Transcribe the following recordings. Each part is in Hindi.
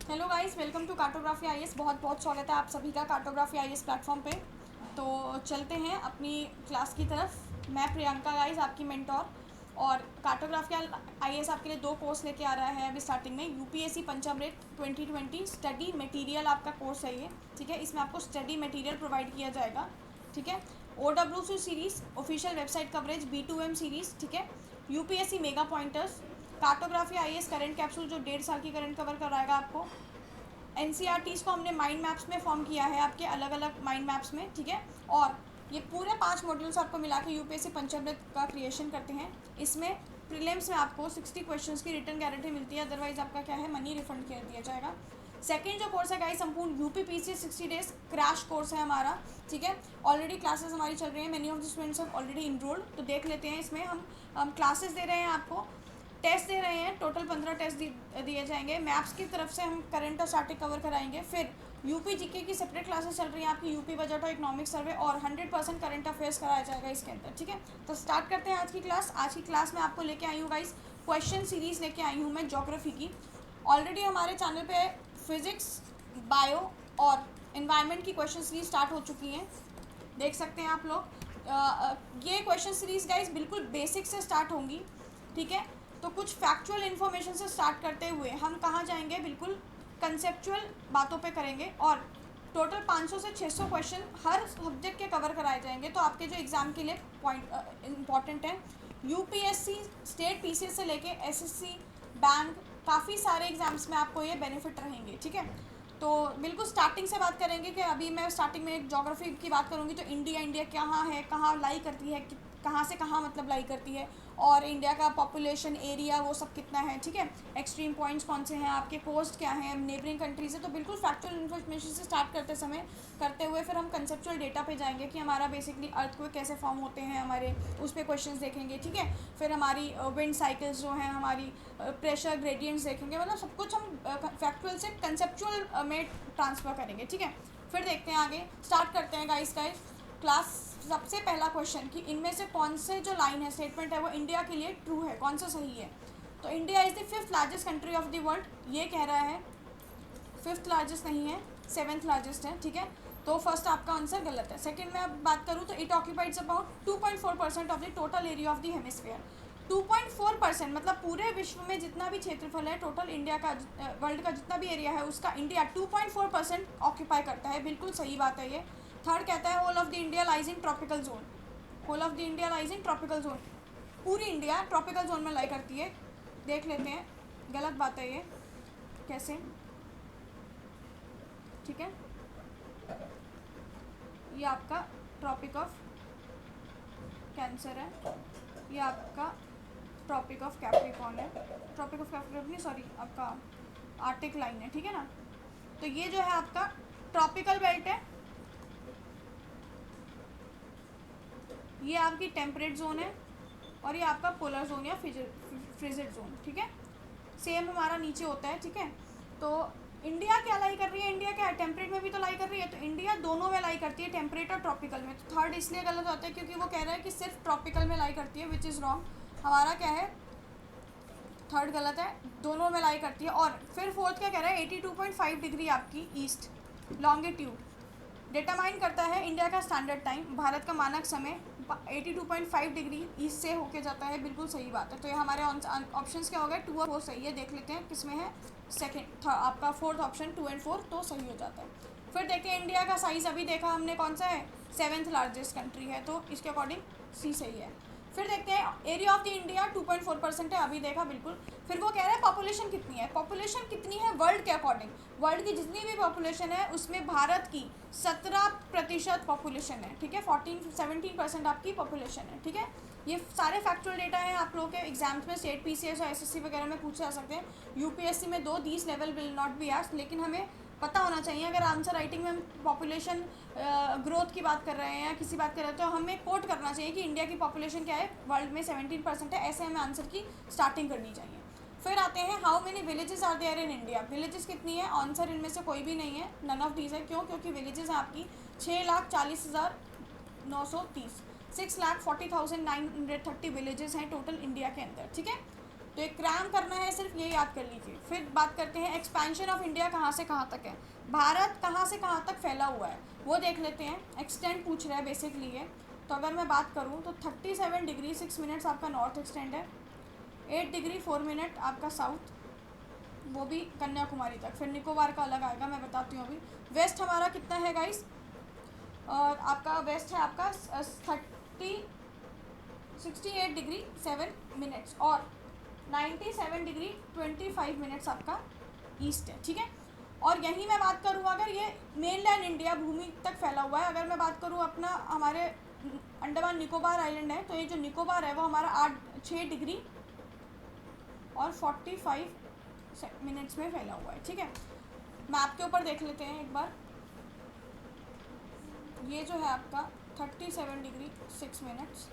Hello guys, welcome to cartography IAS. बहुत बहुत स्वागत है आप सभी का कार्टोग्राफी आईएएस प्लेटफॉर्म पे। तो चलते हैं अपनी क्लास की तरफ। मैं प्रियंका गाइस, आपकी मेंटोर। और कार्टोग्राफी आईएएस आपके लिए 2 कोर्स लेके आ रहा है अभी स्टार्टिंग में। यूपीएससी पंचामृत 2020 स्टडी मटेरियल आपका कोर्स है ये, ठीक है। इसमें आपको स्टडी मटेरियल प्रोवाइड किया जाएगा, ठीक है। OWC series, official website coverage, B2M series, ठीक है। UPSC mega pointers, cartography IAS current capsule जो 1.5 साल की करंट कवर कराएगा आपको। एनसीईआरटीज़ को हमने माइंड मैप्स में फॉर्म किया है, आपके अलग अलग माइंड मैप्स में, ठीक है। और ये पूरे 5 मॉड्यूल्स आपको मिला के यूपीएससी पंचामृत का क्रिएशन करते हैं। इसमें प्रीलिम्स में आपको 60 क्वेश्चंस की रिटर्न गारंटी मिलती है, अदरवाइज आपका क्या है, मनी रिफंड कर दिया जाएगा। सेकेंड जो कोर्स है गाइस, संपूर्ण यूपीपीसी 60 डेज क्रैश कोर्स है हमारा, ठीक है। ऑलरेडी क्लासेस हमारी चल रही हैं, many of the students have already enrolled. तो देख लेते हैं, इसमें हम क्लासेस दे रहे हैं आपको, टेस्ट दे रहे हैं। टोटल 15 टेस्ट दिए जाएंगे। मैप्स की तरफ से हम करंट और स्टैटिक कवर कराएंगे। फिर यूपी जीके की सेपरेट क्लासेस चल रही हैं आपकी, यूपी बजट और इकोनॉमिक सर्वे, और 100% करंट अफेयर्स कराया जाएगा इसके अंदर, ठीक है। तो स्टार्ट करते हैं आज की क्लास। आज की क्लास में आपको लेके आई हूँ गाइस, क्वेश्चन सीरीज़ लेके आई हूँ मैं ज्योग्राफी की। ऑलरेडी हमारे चैनल पे फिजिक्स, बायो और इन्वायरमेंट की क्वेश्चन सीरीज स्टार्ट हो चुकी हैं, देख सकते हैं आप लोग। ये क्वेश्चन सीरीज गाइस बिल्कुल बेसिक से स्टार्ट होंगी, ठीक है। तो कुछ फैक्चुअल इन्फॉर्मेशन से स्टार्ट करते हुए हम कहाँ जाएंगे, बिल्कुल कंसेप्चुअल बातों पे करेंगे। और टोटल 500 से 600 क्वेश्चन हर सब्जेक्ट के कवर कराए जाएंगे, तो आपके जो एग्ज़ाम के लिए पॉइंट इम्पॉर्टेंट है। यूपीएससी स्टेट पीसीएस से लेके एसएससी, बैंक, काफ़ी सारे एग्जाम्स में आपको ये बेनिफिट रहेंगे, ठीक है। तो बिल्कुल स्टार्टिंग से बात करेंगे कि अभी मैं स्टार्टिंग में ज्योग्राफी की बात करूँगी तो इंडिया कहाँ है, कहाँ लाई करती है, कहाँ से कहाँ मतलब लाई करती है, और इंडिया का पॉपुलेशन, एरिया, वो सब कितना है, ठीक है। एक्सट्रीम पॉइंट्स कौन से हैं, आपके कोस्ट क्या हैं, नेबरिंग कंट्रीज है। तो बिल्कुल फैक्चुअल इन्फॉर्मेशन से स्टार्ट करते हुए फिर हम कंसेप्चुअल डेटा पे जाएंगे कि हमारा बेसिकली अर्थ को कैसे फॉर्म होते हैं हमारे, उस पर क्वेश्चंस देखेंगे, ठीक है। फिर हमारी विंड साइकिल्स जो हैं, हमारी प्रेशर ग्रेडियंट्स देखेंगे, मतलब सब कुछ हम फैक्चुअल से कंसेप्चुअल में ट्रांसफ़र करेंगे, ठीक है। फिर देखते हैं आगे, स्टार्ट करते हैं गाइस क्लास। सबसे पहला क्वेश्चन कि इनमें से कौन से जो लाइन है, स्टेटमेंट है, वो इंडिया के लिए ट्रू है, कौन सा सही है। तो India is the 5th largest country of the world, ये कह रहा है। 5th लार्जेस्ट नहीं है, 7th लार्जेस्ट है, ठीक है। तो फर्स्ट आपका आंसर गलत है। सेकंड में अब बात करूँ तो it occupies about 2.4% of the total area of the hemisphere. 2.4% मतलब पूरे विश्व में जितना भी क्षेत्रफल है, टोटल इंडिया का, वर्ल्ड का जितना भी एरिया है, उसका इंडिया 2.4% ऑक्यूपाई करता है, बिल्कुल सही बात है ये। थर्ड कहता है whole of the India lies in tropical zone. Whole of the India lies in tropical zone, पूरी इंडिया ट्रॉपिकल जोन में लाई करती है। देख लेते हैं, गलत बात है ये, कैसे, ठीक है। ये आपका ट्रॉपिक ऑफ कैंसर है, ये आपका ट्रॉपिक ऑफ कैप्रिकॉर्न है, ट्रॉपिक ऑफ कैप्रिकॉर्न नहीं, सॉरी, आपका आर्टिक लाइन है, ठीक है ना। तो ये जो है आपका ट्रॉपिकल बेल्ट है, ये आपकी टेम्परेट जोन है, और ये आपका पोलर जोन या फ्रिजिड जोन, ठीक है। सेम हमारा नीचे होता है, ठीक है। तो इंडिया क्या लाई कर रही है, इंडिया क्या टेम्परेट में भी तो लाई कर रही है, तो इंडिया दोनों में लाई करती है, टेम्परेट और ट्रॉपिकल में। तो थर्ड इसलिए गलत होता है क्योंकि वो कह रहा है कि सिर्फ ट्रॉपिकल में लाई करती है, विच इज़ रॉन्ग। हमारा क्या है, थर्ड गलत है, दोनों में लाई करती है। और फिर फोर्थ क्या कह रहा है, 82.5 डिग्री आपकी ईस्ट लॉन्गिट्यूड डिटरमाइन करता है इंडिया का स्टैंडर्ड टाइम, भारत का मानक समय 82.5 डिग्री ईस्ट से होके जाता है, बिल्कुल सही बात है। तो ये हमारे ऑप्शंस क्या हो गए, 2 और 4 सही है। देख लेते हैं किस में है, सेकेंड आपका फोर्थ ऑप्शन 2 और 4 तो सही हो जाता है। फिर देखिए इंडिया का साइज़ अभी देखा हमने कौन सा है, 7th लार्जेस्ट कंट्री है, तो इसके अकॉर्डिंग सी सही है। फिर देखते हैं एरिया ऑफ द इंडिया 2.4% है, अभी देखा बिल्कुल। फिर वो कह रहा है पॉपुलेशन कितनी है, पॉपुलेशन कितनी है वर्ल्ड के अकॉर्डिंग, वर्ल्ड की जितनी भी पॉपुलेशन है उसमें भारत की 17% पॉपुलेशन है, ठीक है। 17% आपकी पॉपुलेशन है, ठीक है। ये सारे फैक्चुअल डेटा हैं, आप लोगों के एग्जाम्स में स्टेट पीसीएस और एसएससी वगैरह में पूछे जा सकते हैं। यूपीएससी में 2 these level will not be asked, लेकिन हमें पता होना चाहिए। अगर आंसर राइटिंग में हम पॉपुलेशन ग्रोथ की बात कर रहे हैं या किसी बात कर रहे हैं, तो हमें कोट करना चाहिए कि इंडिया की पॉपुलेशन क्या है, वर्ल्ड में 17% है, ऐसे हमें आंसर की स्टार्टिंग करनी चाहिए। फिर आते हैं how many villages are there in India, villages कितनी है, आंसर इनमें से कोई भी नहीं है, नन ऑफ दीज है। क्यों, क्योंकि विलेजेस हैं आपकी 6,40,930, 6,40,930 विलेजेस हैं टोटल इंडिया के अंदर, ठीक है। तो एक क्रैम करना है, सिर्फ ये याद कर लीजिए। फिर बात करते हैं एक्सपेंशन ऑफ इंडिया कहाँ से कहाँ तक है, भारत कहाँ से कहाँ तक फैला हुआ है वो देख लेते हैं। एक्सटेंड पूछ रहा है बेसिकली ये। तो अगर मैं बात करूँ तो 37 डिग्री 6 मिनट्स आपका नॉर्थ एक्सटेंड है, 8 डिग्री 4 मिनट आपका साउथ, वो भी कन्याकुमारी तक। फिर निकोबार का अलग आएगा, मैं बताती हूँ अभी। वेस्ट हमारा कितना है गाइस, और आपका वेस्ट है आपका 68 डिग्री 7 मिनट्स और 97 डिग्री 25 मिनट्स आपका ईस्ट है, ठीक है। और यहीं मैं बात करूँ, अगर ये मेनलैंड इंडिया भूमि तक फैला हुआ है, अगर मैं बात करूँ अपना हमारे अंडमान निकोबार आइलैंड है, तो ये जो निकोबार है वो हमारा 6 डिग्री और 45 मिनट्स में फैला हुआ है, ठीक है। मैप के ऊपर देख लेते हैं एक बार। ये जो है आपका 37 डिग्री 6 मिनट्स,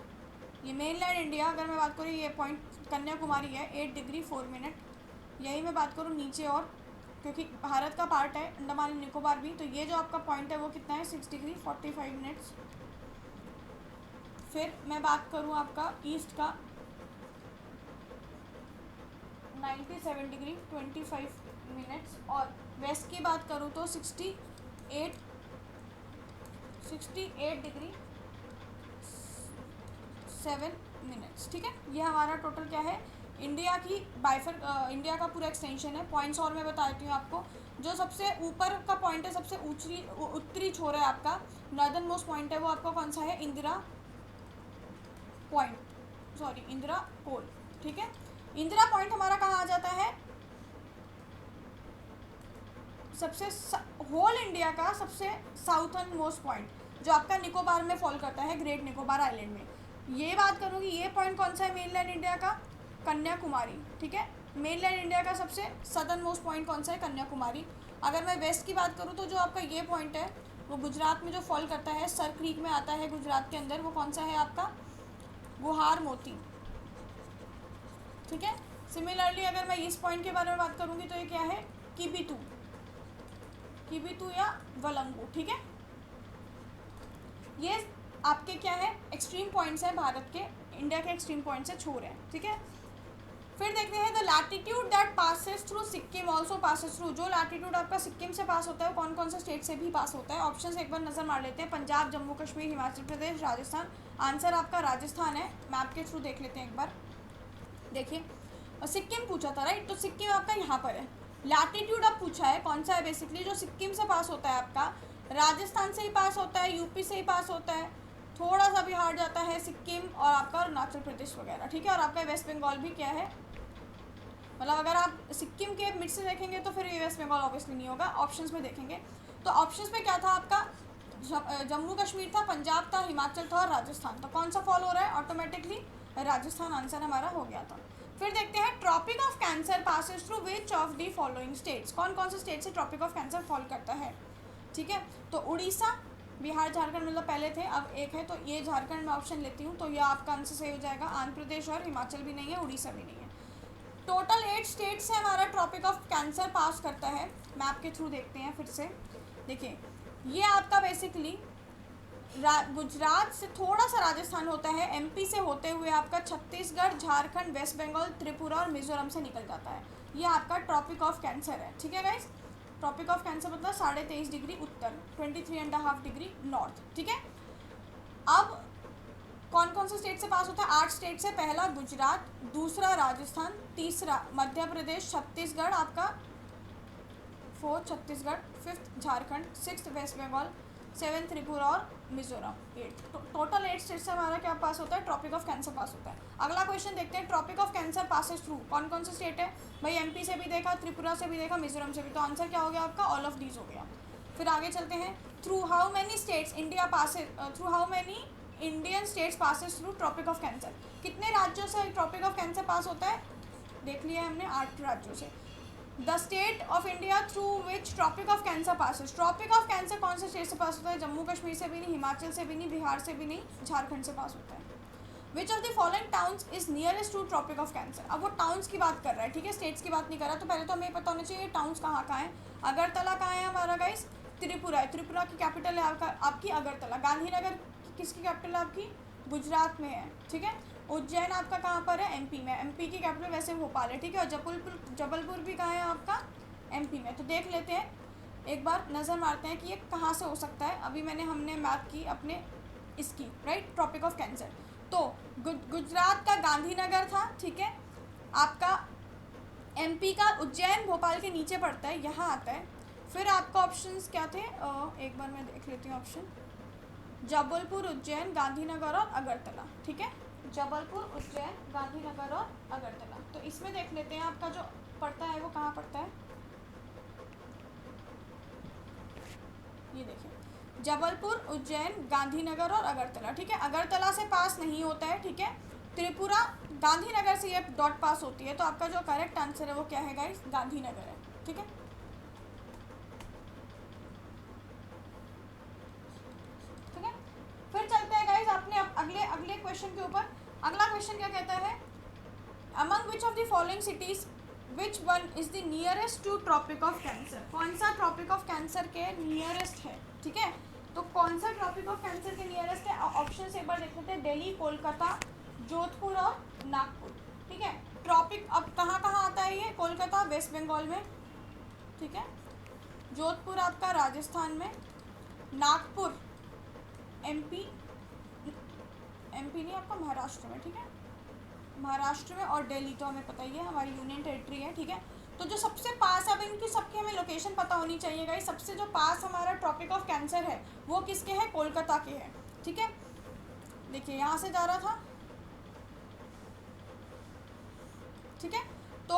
ये मेनलैंड इंडिया। अगर मैं बात करूँ ये पॉइंट कन्याकुमारी है 8 डिग्री 4 मिनट। यही मैं बात करूँ नीचे, और क्योंकि भारत का पार्ट है अंडमान निकोबार भी, तो ये जो आपका पॉइंट है वो कितना है 6 डिग्री 45 मिनट्स। फिर मैं बात करूँ आपका ईस्ट का 97 डिग्री 25 मिनट्स, और वेस्ट की बात करूँ तो 68 डिग्री 7 मिनट्स, ठीक है। ये हमारा टोटल क्या है, इंडिया की इंडिया का पूरा एक्सटेंशन है। पॉइंट्स और मैं बता देती हूँ आपको। जो सबसे ऊपर का पॉइंट है, सबसे उत्तरी छोर है आपका, नॉर्दर्न मोस्ट पॉइंट है, वो आपका कौन सा है, इंदिरा कोल, ठीक है। इंदिरा पॉइंट हमारा कहाँ आ जाता है, सबसे होल इंडिया का सबसे साउथर्न मोस्ट पॉइंट, जो आपका निकोबार में फॉल करता है, ग्रेट निकोबार आइलैंड में। ये बात करूँगी, ये पॉइंट कौन सा है मेनलैंड इंडिया का, कन्याकुमारी, ठीक है। मेनलैंड इंडिया का सबसे सदर्न मोस्ट पॉइंट कौन सा है, कन्याकुमारी। अगर मैं वेस्ट की बात करूँ तो जो आपका ये पॉइंट है वो गुजरात में जो फॉल करता है, सर क्रीक में आता है गुजरात के अंदर, वो कौन सा है आपका, गुहार मोती, ठीक है। सिमिलरली अगर मैं इस पॉइंट के बारे में बात करूँगी तो ये क्या है, किबितू या वलंगू, ठीक है। ये आपके क्या है, एक्सट्रीम पॉइंट्स हैं भारत के, इंडिया के एक्सट्रीम पॉइंट से छोर है, ठीक है। फिर देखते हैं the latitude that passes through Sikkim also passes through. जो लैटिट्यूड आपका सिक्किम से पास होता है वो कौन कौन से स्टेट से भी पास होता है। ऑप्शन एक बार नज़र मार लेते हैं, पंजाब, जम्मू कश्मीर, हिमाचल प्रदेश, राजस्थान। आंसर आपका राजस्थान है। मैप के थ्रू देख लेते हैं एक बार। देखिए, और सिक्किम पूछा था राइट, तो सिक्किम आपका यहाँ पर है। लैटिट्यूड अब पूछा है कौन सा है, बेसिकली जो सिक्किम से पास होता है आपका, राजस्थान से ही पास होता है, यूपी से ही पास होता है, थोड़ा सा बिहार जाता है, सिक्किम और आपका अरुणाचल प्रदेश वगैरह, ठीक है। और आपका वेस्ट बंगाल भी क्या है, मतलब अगर आप सिक्किम के मिड से देखेंगे तो फिर ये वेस्ट बंगाल ऑब्वियसली नहीं होगा। ऑप्शंस में देखेंगे तो ऑप्शंस में क्या था आपका, जम्मू कश्मीर था, पंजाब था, हिमाचल था और राजस्थान। तो कौन सा फॉल हो रहा है, ऑटोमेटिकली राजस्थान आंसर हमारा हो गया था। फिर देखते हैं tropic of cancer passes through which of the following states. कौन कौन से स्टेट से ट्रॉपिक ऑफ कैंसर फॉल करता है, ठीक है। तो उड़ीसा, बिहार, झारखंड, मतलब पहले थे अब एक है, तो ये झारखंड में ऑप्शन लेती हूँ, तो ये आपका आंसर सही हो जाएगा। आंध्र प्रदेश और हिमाचल भी नहीं है, उड़ीसा भी नहीं है। टोटल 8 स्टेट से हमारा ट्रॉपिक ऑफ कैंसर पास करता है। मैप के थ्रू देखते हैं फिर से। देखिए, ये आपका बेसिकली गुजरात से थोड़ा सा राजस्थान होता है, एमपी से होते हुए आपका छत्तीसगढ़, झारखंड, वेस्ट बंगाल, त्रिपुरा और मिजोरम से निकल जाता है। ये आपका ट्रॉपिक ऑफ कैंसर है, ठीक है गाइस। ट्रॉपिक ऑफ कैंसर मतलब 23.5 डिग्री उत्तर, 23.5 डिग्री नॉर्थ, ठीक है। अब कौन कौन से स्टेट से पास होता है, 8 स्टेट से। पहला गुजरात, दूसरा राजस्थान, तीसरा मध्य प्रदेश, छत्तीसगढ़ आपका 4th Chhattisgarh, 5th Jharkhand, 6th West Bengal, 7th Tripura और मिजोरम, 8। टोटल 8 स्टेट से हमारा क्या पास होता है, ट्रॉपिक ऑफ कैंसर पास होता है। अगला क्वेश्चन देखते हैं, tropic of cancer passes through कौन कौन से स्टेट है भाई, एमपी से भी देखा, त्रिपुरा से भी देखा, मिजोरम से भी। तो आंसर क्या हो गया आपका, ऑल ऑफ दीज हो गया। फिर आगे चलते हैं, through how many states India passes, through how many Indian states passes through tropic of cancer. कितने राज्यों से ट्रॉपिक ऑफ कैंसर पास होता है, देख लिया हमने, 8 राज्यों से। The state of India through which tropic of cancer passes. Tropic of cancer कौन से स्टेट से पास होता है, जम्मू कश्मीर से भी नहीं, हिमाचल से भी नहीं, बिहार से भी नहीं, झारखंड से पास होता है। Which of the following towns is nearest to tropic of cancer. अब वो टाउन्स की बात कर रहा है, ठीक है, स्टेट्स की बात नहीं कर रहा। तो पहले तो हमें पता होना चाहिए टाउन्स कहाँ कहाँ है। अगरतला कहाँ है हमारा गाइस, त्रिपुरा है। त्रिपुरा की कैपिटल है आपकी अगरतला। गांधीनगर किसकी कैपिटल है आपकी, गुजरात में है, ठीक है। उज्जैन आपका कहाँ पर है? एमपी में। एमपी की कैपिटल वैसे भोपाल है, ठीक है। और जबलपुर भी कहाँ है आपका? एमपी में। तो देख लेते हैं, एक बार नज़र मारते हैं कि ये कहाँ से हो सकता है। अभी हमने बात की अपने इसकी, राइट, ट्रॉपिक ऑफ कैंसर। तो गुजरात का गांधीनगर था, ठीक है। आपका एमपी का उज्जैन भोपाल के नीचे पड़ता है, यहाँ आता है। फिर आपका ऑप्शंस क्या थे? एक बार मैं देख लेती हूँ ऑप्शन। जबलपुर, उज्जैन, गांधीनगर और अगरतला, ठीक है। जबलपुर, उज्जैन, गांधीनगर और अगरतला। तो इसमें देख लेते हैं आपका जो पड़ता है वो कहाँ पड़ता है। ये देखिए, जबलपुर, उज्जैन, गांधीनगर और अगरतला, ठीक है। अगरतला से पास नहीं होता है, ठीक है। त्रिपुरा, गांधीनगर से ये डॉट पास होती है। तो आपका जो करेक्ट आंसर है वो क्या है गाइस? गांधीनगर है, ठीक है। ठीक है, फिर चलते हैं गाइस अपने अगले क्वेश्चन के ऊपर। अगला क्वेश्चन क्या कहता है? Among which of the following cities which one is the nearest to tropic of cancer? कौन सा ट्रॉपिक ऑफ कैंसर के नियरेस्ट है, ठीक है। तो कौन सा ट्रॉपिक ऑफ कैंसर के नियरेस्ट है? ऑप्शन से एक बार देख लेते हैं। दिल्ली, कोलकाता, जोधपुर और नागपुर, ठीक है। ट्रॉपिक अब कहाँ कहाँ आता है ये? कोलकाता वेस्ट बंगाल में, ठीक है। जोधपुर आपका राजस्थान में, नागपुर एमपी नहीं आपका महाराष्ट्र में, ठीक है। महाराष्ट्र में, और दिल्ली तो हमें पता ही है हमारी यूनियन टेरिटरी है, ठीक है। तो जो सबसे पास, अब इनकी सबकी हमें लोकेशन पता होनी चाहिए गाइस। सबसे जो पास हमारा ट्रॉपिक ऑफ कैंसर है वो किसके है? कोलकाता के है, ठीक है। देखिए यहाँ से जा रहा था, ठीक है। तो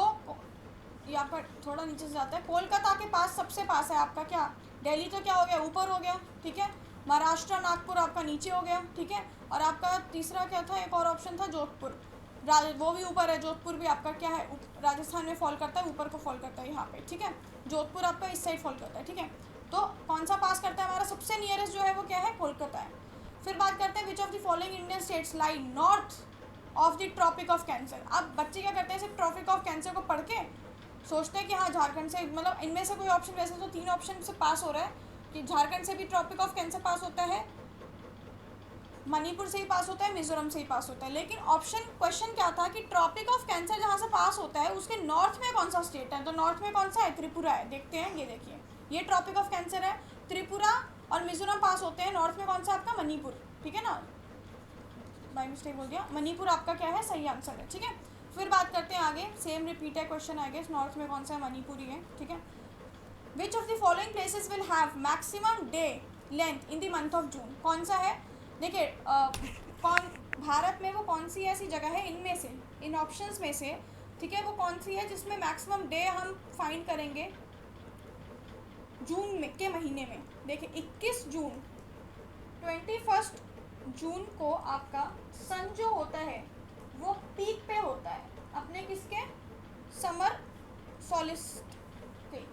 ये आपका थोड़ा नीचे से जाता है। कोलकाता के पास सबसे पास है आपका क्या? दिल्ली। तो क्या हो गया? ऊपर हो गया, ठीक है। महाराष्ट्र, नागपुर आपका नीचे हो गया, ठीक है। और आपका तीसरा क्या था? एक और ऑप्शन था जोधपुर, वो भी ऊपर है। जोधपुर भी आपका क्या है? राजस्थान में फॉल करता है, ऊपर को फॉल करता है यहाँ पे, ठीक है। जोधपुर आपका इस साइड फॉल करता है, ठीक है। तो कौन सा पास करता है? हमारा सबसे नियरेस्ट जो है वो क्या है? कोलकाता है। फिर बात करते हैं which of the following Indian states lie north of the tropic of cancer. अब बच्चे क्या करते हैं? सिर्फ ट्रॉपिक ऑफ कैंसर को पढ़ के सोचते हैं कि हाँ झारखंड से, मतलब इनमें से कोई ऑप्शन, वैसे तो 3 ऑप्शन से पास हो रहा है कि झारखंड से भी ट्रॉपिक ऑफ कैंसर पास होता है, मणिपुर से ही पास होता है, मिजोरम से ही पास होता है। लेकिन ऑप्शन क्वेश्चन क्या था कि ट्रॉपिक ऑफ कैंसर जहाँ से पास होता है उसके नॉर्थ में कौन सा स्टेट है? तो नॉर्थ में कौन सा है? त्रिपुरा है। देखते हैं, ये देखिए, ये ट्रॉपिक ऑफ कैंसर है। त्रिपुरा और मिजोरम पास होते हैं। नॉर्थ में कौन सा आपका? मणिपुर, ठीक है ना, बाय मिस्टेक बोल दिया। मणिपुर आपका क्या है? सही आंसर है, ठीक है। फिर बात करते हैं आगे, सेम रिपीट है क्वेश्चन आगे। नॉर्थ में कौन सा है? मणिपुर ही है, ठीक है। Which of the following places will have maximum day length in the month of June? कौन सा है? देखिए कौन भारत में वो कौन सी ऐसी जगह है इनमें से, इन ऑप्शंस में से, ठीक है, वो कौन सी है जिसमें मैक्सिमम डे हम फाइंड करेंगे जून में के महीने में? देखिए 21 जून, 21 जून को आपका सन जो होता है वो पीक पे होता है अपने किसके? समर सॉलिस्ट के,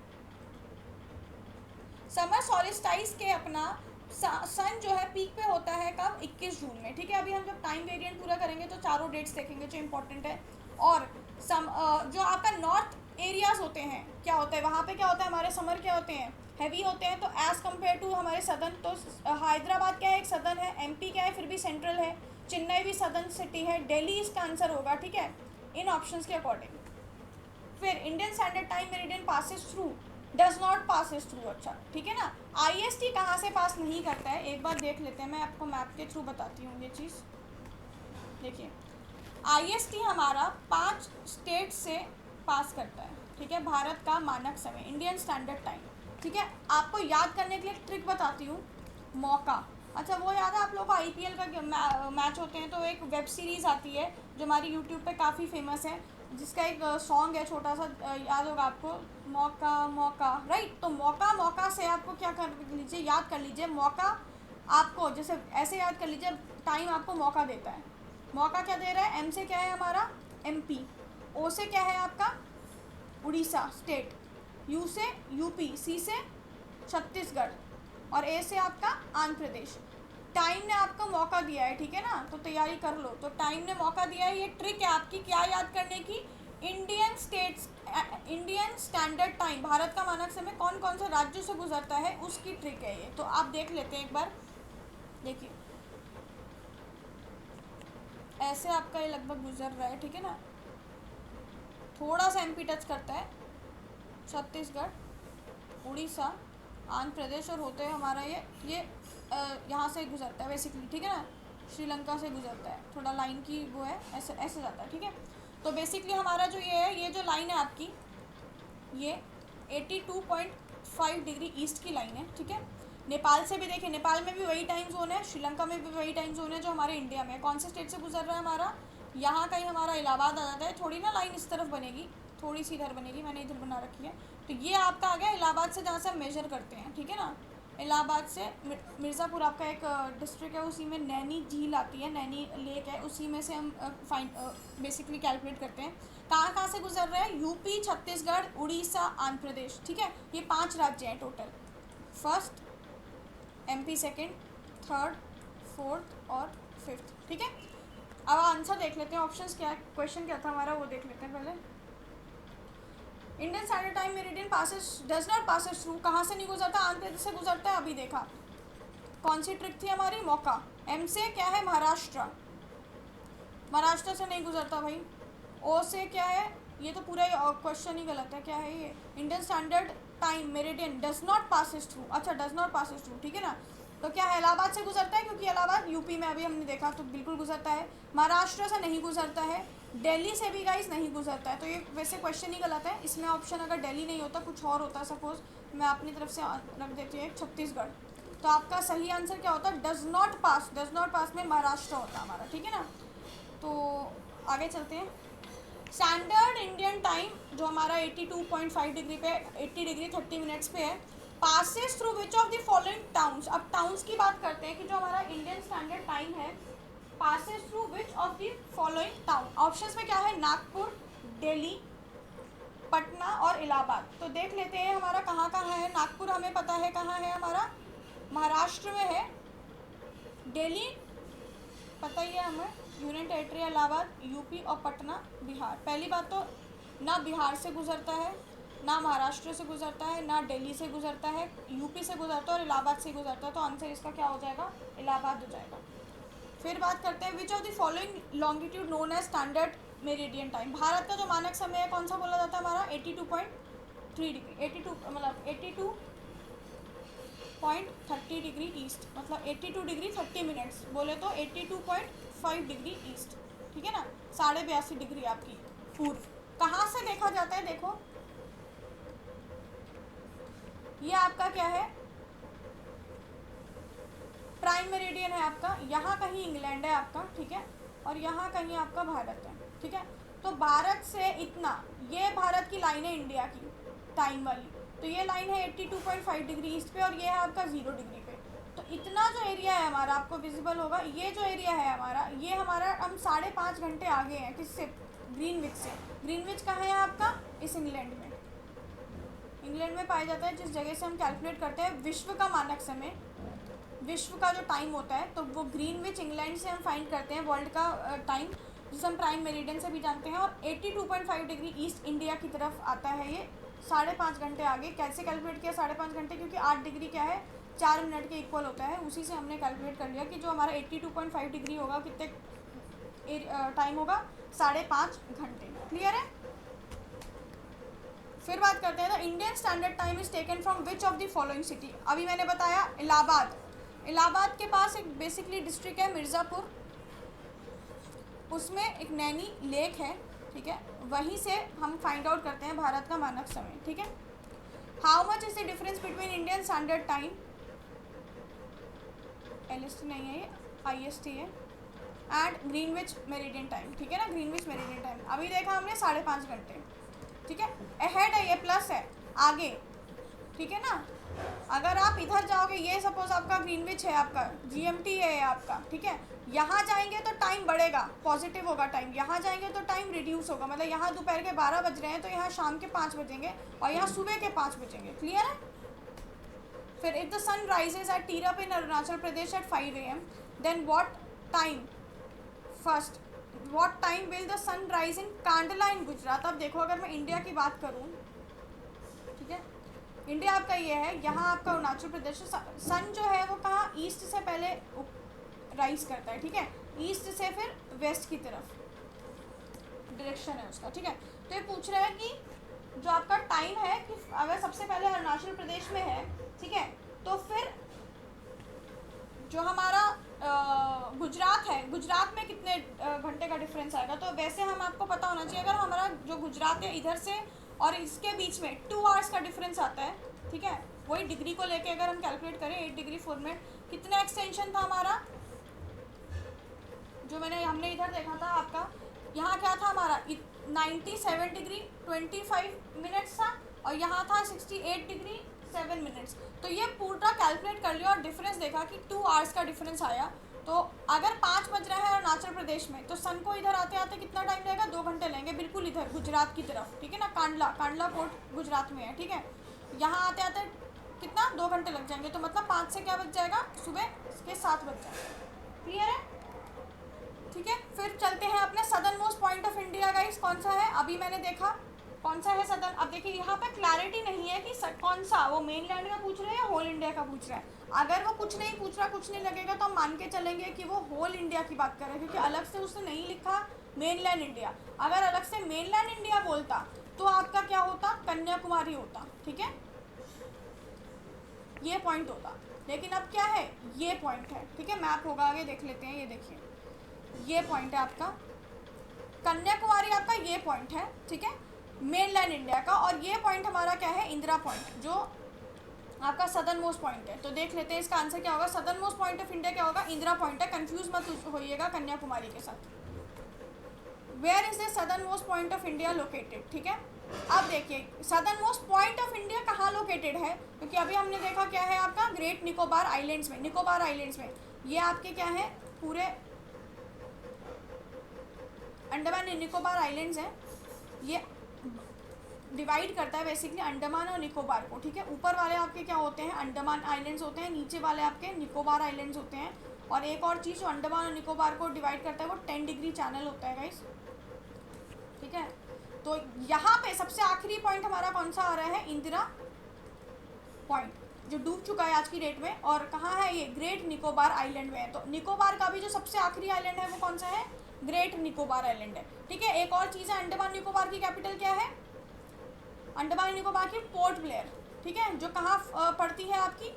समर सॉलिस्टाइस के अपना सन जो है पीक पे होता है कब? 21 जून में, ठीक है। अभी हम जब टाइम वेरिएंट पूरा करेंगे तो चारों डेट्स देखेंगे जो इम्पोर्टेंट है। और जो आपका नॉर्थ एरियाज होते हैं, क्या होता है वहाँ पे? क्या होता है? हमारे समर क्या होते हैं? हैवी होते हैं। तो एज़ कम्पेयर टू हमारे सदर्न, तो हैदराबाद क्या है? एक सदर्न है। एमपी क्या है? फिर भी सेंट्रल है। चेन्नई भी सदर्न सिटी है। दिल्ली इसका आंसर होगा, ठीक है, इन ऑप्शंस के अकॉर्डिंग। फिर Indian standard time meridian passes through, does not passes through, अच्छा, ठीक है ना। आईएसटी कहाँ से पास नहीं करता है? एक बार देख लेते हैं, मैं आपको मैप के थ्रू बताती हूँ ये चीज़। देखिए आईएसटी हमारा 5 स्टेट से पास करता है, ठीक है। भारत का मानक समय, इंडियन स्टैंडर्ड टाइम, ठीक है। आपको याद करने के लिए ट्रिक बताती हूँ, मौका। अच्छा वो याद है आप लोगों को आईपीएल का मैच होते हैं तो एक वेब सीरीज़ आती है जो हमारी यूट्यूब पे काफ़ी फेमस है, जिसका एक सॉन्ग है छोटा सा, याद होगा आपको, मौका मौका, राइट। तो मौका मौका से आपको क्या कर लीजिए, याद कर लीजिए। मौका आपको जैसे ऐसे याद कर लीजिए, टाइम आपको मौका देता है। मौका क्या दे रहा है? एम से क्या है हमारा? एमपी। ओ से क्या है आपका? उड़ीसा स्टेट। यू से यूपी। सी से छत्तीसगढ़। और ए से आपका आंध्र प्रदेश। टाइम ने आपको मौका दिया है, ठीक है ना, तो तैयारी कर लो। तो टाइम ने मौका दिया है, ये ट्रिक है आपकी क्या याद करने की? इंडियन स्टैंडर्ड टाइम, भारत का मानक समय कौन कौन से राज्यों से गुजरता है उसकी ट्रिक है ये। तो आप देख लेते हैं एक बार, देखिए ऐसे आपका ये लगभग गुजर रहा है, ठीक है ना। थोड़ा सा एमपी टच करता है, छत्तीसगढ़, उड़ीसा, आंध्र प्रदेश और होते हुए हमारा ये यहाँ से गुजरता है बेसिकली, ठीक है ना। श्रीलंका से गुजरता है, थोड़ा लाइन की वो है, ऐसे ऐसे जाता है, ठीक है। तो बेसिकली हमारा जो ये है, ये जो लाइन है आपकी, ये 82.5 डिग्री ईस्ट की लाइन है, ठीक है। नेपाल से भी देखिए, नेपाल में भी वही टाइम जोन है, श्रीलंका में भी वही टाइम जोन है जो हमारे इंडिया में है। कौन से स्टेट से गुजर रहा है हमारा, यहाँ कहीं हमारा इलाहाबाद आ जाता है। थोड़ी ना लाइन इस तरफ बनेगी, थोड़ी सी इधर बनेगी, मैंने इधर बना रखी है। तो ये आपका आ गया इलाहाबाद से, जहाँ से हम मेजर करते हैं, ठीक है ना। इलाहाबाद से मिर्ज़ापुर आपका एक डिस्ट्रिक्ट है, उसी में नैनी झील आती है, नैनी लेक है, उसी में से हम बेसिकली कैलकुलेट करते हैं। कहाँ कहाँ से गुजर रहे हैं, यूपी, छत्तीसगढ़, उड़ीसा, आंध्र प्रदेश, ठीक है। ये 5 राज्य हैं total, first, MP second, third, fourth और फिफ्थ, ठीक है। अब आंसर देख लेते हैं, ऑप्शंस क्या, क्वेश्चन क्या था हमारा वो देख लेते हैं पहले। Indian standard time meridian passes does not passes through, कहाँ से नहीं गुजरता, आंध्र प्रदेश से गुजरता है, अभी देखा। कौन सी ट्रिक थी हमारी, मौका। एम से क्या है, महाराष्ट्र, महाराष्ट्र से नहीं गुजरता भाई। ओ से क्या है, ये तो पूरा क्वेश्चन ही गलत है, क्या है ये, Indian standard time meridian does not passes through, अच्छा डज नॉट पासेस थ्रू, ठीक है ना। तो क्या है, इलाहाबाद से गुजरता है, क्योंकि इलाहाबाद यूपी में अभी हमने देखा, तो बिल्कुल गुजरता है। महाराष्ट्र से नहीं गुजरता है, दिल्ली से भी गाइस नहीं गुजरता है, तो ये वैसे क्वेश्चन ही गलत है। इसमें ऑप्शन अगर दिल्ली नहीं होता, कुछ और होता, सपोज मैं अपनी तरफ से रख देती हूँ छत्तीसगढ़, तो आपका सही आंसर क्या होता, does not pass, does not pass में महाराष्ट्र होता हमारा, ठीक है ना। तो आगे चलते हैं। स्टैंडर्ड इंडियन टाइम जो हमारा 82.5 डिग्री पे, 80 डिग्री 30 मिनट्स पे है, passes through which of the following towns. अब टाउन्स की बात करते हैं कि जो हमारा इंडियन स्टैंडर्ड टाइम है, passes through which of the following town. Options में क्या है, नागपुर, दिल्ली, पटना और इलाहाबाद। तो देख लेते हैं हमारा कहाँ कहाँ है। नागपुर हमें पता है कहाँ है, हमारा महाराष्ट्र में है। दिल्ली पता ही है हमें, यूनियन टेरिटरी इलाहाबाद, यूपी और पटना बिहार। पहली बात तो ना बिहार से गुजरता है, ना महाराष्ट्र से गुजरता है, ना दिल्ली से गुजरता है, यूपी से गुजरता है और इलाहाबाद से गुजरता है। तो आंसर इसका क्या हो जाएगा, इलाहाबाद हो जाएगा। फिर बात करते हैं, which of the following longitude known as standard meridian time. Bharat का जो मानक समय है कौन सा बोला जाता है हमारा, 82.3 डिग्री, 82 मतलब 82.30 डिग्री ईस्ट, मतलब 82 डिग्री 30 मिनट्स बोले तो 82.5 डिग्री ईस्ट, ठीक है ना। 82.5 डिग्री आपकी पूर्व। कहाँ से देखा जाता है, देखो ये आपका क्या है, प्राइम मेरिडियन है आपका, यहाँ कहीं इंग्लैंड है आपका, ठीक है, और यहाँ कहीं आपका भारत है, ठीक है। तो भारत से इतना, ये भारत की लाइन है इंडिया की टाइम वाली, तो ये लाइन है 82.5 डिग्री ईस्ट पे और ये है आपका 0 डिग्री पे। तो इतना जो एरिया है हमारा आपको विजिबल होगा, ये जो एरिया है हमारा, ये हमारा हम 5.5 घंटे आगे हैं किससे, ग्रीनविच से। ग्रीनविच कहाँ है आपका, इस इंग्लैंड में, इंग्लैंड में पाया जाता है, जिस जगह से हम कैलकुलेट करते हैं विश्व का मानक समय, विश्व का जो टाइम होता है, तो वो ग्रीनविच इंग्लैंड से हम फाइंड करते हैं वर्ल्ड का टाइम, जिसे हम प्राइम मेरिडियन से भी जानते हैं। और 82.5 डिग्री ईस्ट इंडिया की तरफ आता है ये, 5.5 घंटे आगे। कैसे कैलकुलेट किया 5.5 घंटे, क्योंकि 8 डिग्री क्या है, 4 मिनट के इक्वल होता है, उसी से हमने कैलकुलेट कर लिया कि जो हमारा 82.5 डिग्री होगा, कितने टाइम होगा, 5.5 घंटे। क्लियर है। फिर बात करते हैं, the Indian standard time is taken from which of the following city. अभी मैंने बताया इलाहाबाद, इलाहाबाद के पास एक बेसिकली डिस्ट्रिक्ट है मिर्ज़ापुर, उसमें एक नैनी लेक है, ठीक है, वहीं से हम फाइंड आउट करते हैं भारत का मानक समय, ठीक है। How much is the difference between Indian standard time, LST नहीं है ये, IST है, एंड ग्रीनविच मेरिडियन टाइम, ठीक है ना, ग्रीनविच मेरिडियन टाइम। अभी देखा हमने 5.5 घंटे, ठीक है। अहेड है ये, प्लस है आगे, ठीक है ना। अगर आप इधर जाओगे, ये सपोज आपका ग्रीनविच है, आपका GMT है आपका, ठीक है, यहाँ जाएंगे तो टाइम बढ़ेगा, पॉजिटिव होगा टाइम, यहाँ जाएंगे तो टाइम रिड्यूस होगा, मतलब यहाँ दोपहर के 12 बज रहे हैं तो यहाँ शाम के 5 बजेंगे और यहाँ सुबह के 5 बजेंगे। क्लियर है। फिर if the sun rises at Tirap in Arunachal Pradesh at 5 AM, then what time, first what time will the sun rise in Kandla in Gujarat. अब देखो, अगर मैं इंडिया की बात करूँ, ठीक है, इंडिया आपका ये है, यहाँ आपका अरुणाचल प्रदेश, सन जो है वो कहाँ, ईस्ट से पहले राइज करता है, ठीक है। ईस्ट से फिर वेस्ट की तरफ डायरेक्शन है उसका, ठीक है। तो ये पूछ रहा है कि जो आपका टाइम है कि अगर सबसे पहले अरुणाचल प्रदेश में है, ठीक है, तो फिर जो हमारा गुजरात है, गुजरात में कितने घंटे का डिफरेंस आएगा। तो वैसे हम आपको पता होना चाहिए, अगर हमारा जो गुजरात है इधर से और इसके बीच में 2 आवर्स का डिफरेंस आता है, ठीक है, वही डिग्री को लेके अगर हम कैलकुलेट करें 8 डिग्री 4 मिनट, कितना एक्सटेंशन था हमारा, जो हमने इधर देखा था आपका, यहाँ क्या था हमारा 97 डिग्री 25 मिनट्स था, और यहाँ था 68 डिग्री 7 मिनट्स। तो ये पूरा कैलकुलेट कर लिया और डिफरेंस देखा कि 2 आवर्स का डिफरेंस आया। तो अगर 5 बज रहा है अरुणाचल प्रदेश में, तो सन को इधर आते आते कितना टाइम लगेगा, 2 घंटे लेंगे, बिल्कुल इधर गुजरात की तरफ, ठीक है ना, कांडला पोर्ट गुजरात में है, ठीक है। यहाँ आते आते कितना 2 घंटे लग जाएंगे, तो मतलब 5 से क्या बज जाएगा, सुबह के 7 बज जाएंगे। क्लियर है, ठीक है। फिर चलते हैं अपने southern most point of India guys, कौन सा है, अभी मैंने देखा कौन सा है सदर्न। अब देखिए यहाँ पे क्लैरिटी नहीं है कि कौन सा, वो मेन लैंड का पूछ रहे हैं या होल इंडिया का पूछ रहा है। अगर वो कुछ नहीं पूछ रहा, कुछ नहीं लगेगा, तो हम मान के चलेंगे कि वो होल इंडिया की बात कर रहे हैं, क्योंकि अलग से उसने नहीं लिखा मेन लैंड इंडिया। अगर अलग से मेन लैंड इंडिया बोलता तो आपका क्या होता, कन्याकुमारी होता, ठीक है, ये पॉइंट होता। लेकिन अब क्या है, ये पॉइंट है, ठीक है, मैप होगा आगे देख लेते हैं। ये देखिए, ये पॉइंट है आपका कन्याकुमारी, आपका ये पॉइंट है, ठीक है, मेनलैंड इंडिया का। और ये पॉइंट हमारा क्या है, इंदिरा पॉइंट, जो आपका सदर्न मोस्ट पॉइंट है। तो देख लेते हैं इसका आंसर क्या होगा। Southern most point of India क्या होगा, इंदिरा पॉइंट है, कंफ्यूज मत होइएगा कन्याकुमारी के साथ। Where is the southern most point of India located, ठीक है। अब देखिए southern most point of India कहाँ लोकेटेड है, क्योंकि अभी हमने देखा क्या है आपका ग्रेट निकोबार आइलैंड्स में। निकोबार आइलैंड्स में ये आपके क्या है, पूरे अंडमान एंड निकोबार आइलैंड्स हैं। ये डिवाइड करता है बेसिकली अंडमान और निकोबार को, ठीक है। ऊपर वाले आपके क्या होते हैं, अंडमान आइलैंड्स होते हैं, नीचे वाले आपके निकोबार आइलैंड्स होते हैं। और एक और चीज़ जो अंडमान और निकोबार को डिवाइड करता है वो 10 डिग्री चैनल होता है गाइस, ठीक है। तो यहाँ पे सबसे आखिरी पॉइंट हमारा कौन सा आ रहा है, इंदिरा पॉइंट, जो डूब चुका है आज की डेट में। और कहाँ है ये, ग्रेट निकोबार आइलैंड में है। तो निकोबार का भी जो सबसे आखिरी आइलैंड है वो कौन सा है, ग्रेट निकोबार आइलैंड है, ठीक है। एक और चीज़ है, अंडमान निकोबार की कैपिटल क्या है, अंडमान निकोबार की पोर्ट ब्लेयर, ठीक है, जो कहाँ पड़ती है आपकी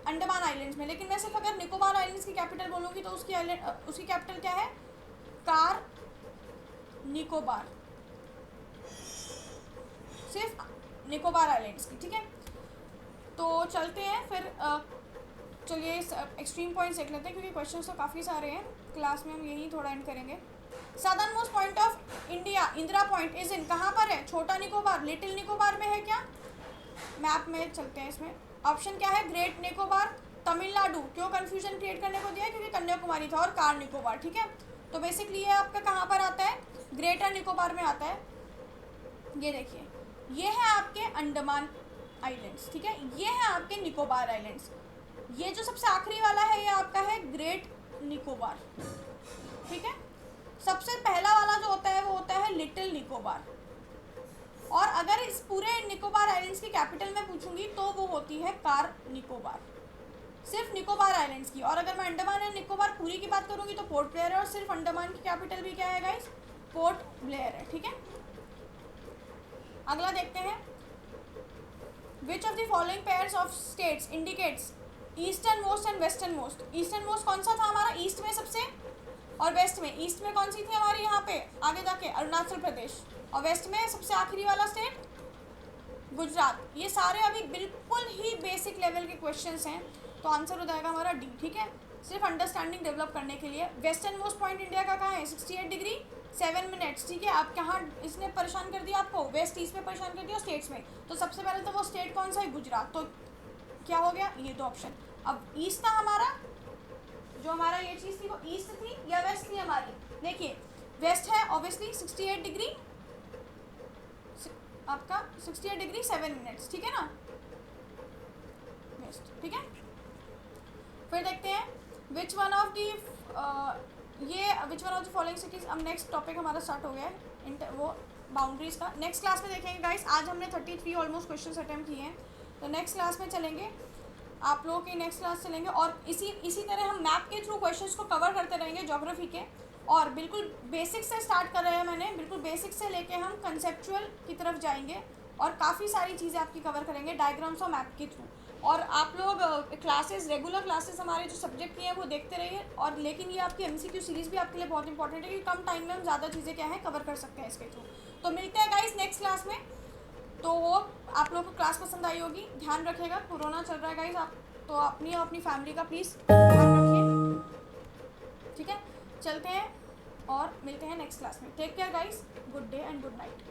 अंडमान आइलैंड्स में। लेकिन मैं सिर्फ अगर निकोबार आइलैंड्स की कैपिटल बोलूँगी तो उसकी कैपिटल क्या है, कार निकोबार, सिर्फ निकोबार आइलैंड्स की, ठीक है। तो चलते हैं फिर, चलिए एक्सट्रीम पॉइंट्स देख लेते हैं, क्योंकि क्वेश्चंस तो काफ़ी सारे हैं, क्लास में हम यही थोड़ा एंड करेंगे। Southern most point of India Indira point is in, कहाँ पर है, छोटा निकोबार, लिटिल निकोबार में है क्या, मैप में चलते हैं। इसमें ऑप्शन क्या है, ग्रेट निकोबार, तमिलनाडु। क्यों कन्फ्यूजन क्रिएट करने को दिया है, क्योंकि कन्याकुमारी था, और कार निकोबार, ठीक है। तो बेसिकली ये आपका कहाँ पर आता है, ग्रेटर निकोबार में आता है। ये देखिए, ये है आपके अंडमान आइलैंड्स, ठीक है, ये है आपके निकोबार आइलैंड्स। ये जो सबसे आखिरी वाला है ये आपका है ग्रेट निकोबार, ठीक है। सबसे पहला वाला जो होता है वो होता है लिटिल निकोबार। और अगर इस पूरे निकोबार आइलैंड्स की कैपिटल में पूछूंगी तो वो होती है कार निकोबार, सिर्फ निकोबार आइलैंड्स की। और अगर मैं अंडमान एंड निकोबार पूरी की बात करूंगी तो पोर्ट ब्लेयर है, और सिर्फ अंडमान की कैपिटल भी क्या है गाइस, पोर्ट ब्लेयर है, ठीक है। अगला देखते हैं, which of the following pairs of states indicates eastern most and western most. Eastern most कौन सा था हमारा, ईस्ट में सबसे, और वेस्ट में, ईस्ट में कौन सी थी हमारी यहाँ पे आगे जाके अरुणाचल प्रदेश, और वेस्ट में सबसे आखिरी वाला स्टेट गुजरात। ये सारे अभी बिल्कुल ही बेसिक लेवल के क्वेश्चंस हैं, तो आंसर हो जाएगा हमारा डी, ठीक है, सिर्फ अंडरस्टैंडिंग डेवलप करने के लिए। वेस्टर्न मोस्ट पॉइंट इंडिया का कहाँ है, 68 डिग्री 7 मिनट्स, ठीक है। आप कहाँ इसने परेशान कर दिया आपको, वेस्ट ईस्ट में परेशान कर दिया स्टेट्स में। तो सबसे पहले तो वो स्टेट कौन सा है, गुजरात। तो क्या हो गया, ये दो ऑप्शन। अब ईस्ट था हमारा, जो हमारा ये चीज़ थी वो ईस्ट थी या वेस्ट थी हमारी, देखिए वेस्ट है ऑब्वियसली 68 डिग्री, आपका 68 डिग्री 7 मिनट्स, ठीक है ना, वेस्ट, ठीक है। फिर देखते हैं which one of the which one of the following cities. अब नेक्स्ट टॉपिक हमारा स्टार्ट हो गया है वो बाउंड्रीज का, नेक्स्ट क्लास में देखेंगे गाइस। आज हमने 33 ऑलमोस्ट क्वेश्चन अटैम्प्ट किए हैं, तो नेक्स्ट क्लास में चलेंगे। आप लोगों की नेक्स्ट क्लास चलेंगे और इसी तरह हम मैप के थ्रू क्वेश्चंस को कवर करते रहेंगे ज्योग्राफी के। और बिल्कुल बेसिक से स्टार्ट कर रहे हैं मैंने, बिल्कुल बेसिक से लेके हम कंसेप्चुअल की तरफ जाएंगे और काफ़ी सारी चीज़ें आपकी कवर करेंगे डायग्राम्स और मैप के थ्रू। और आप लोग क्लासेस, रेगुलर क्लासेस हमारे जो सब्जेक्ट की हैं वो देखते रहिए। और लेकिन ये आपकी MCQ सीरीज़ भी आपके लिए बहुत इंपॉर्टेंट है, क्योंकि कम टाइम में हम ज़्यादा चीज़ें क्या है कवर कर सकते हैं इसके थ्रू। तो मिलते हैं गाइस नेक्स्ट क्लास में। तो आप लोगों को क्लास पसंद आई होगी। ध्यान रखिएगा, कोरोना चल रहा है गाइस, आप तो अपनी और अपनी फैमिली का प्लीज़ ध्यान रखिए, ठीक है। चलते हैं और मिलते हैं नेक्स्ट क्लास में। Take care guys, good day and good night.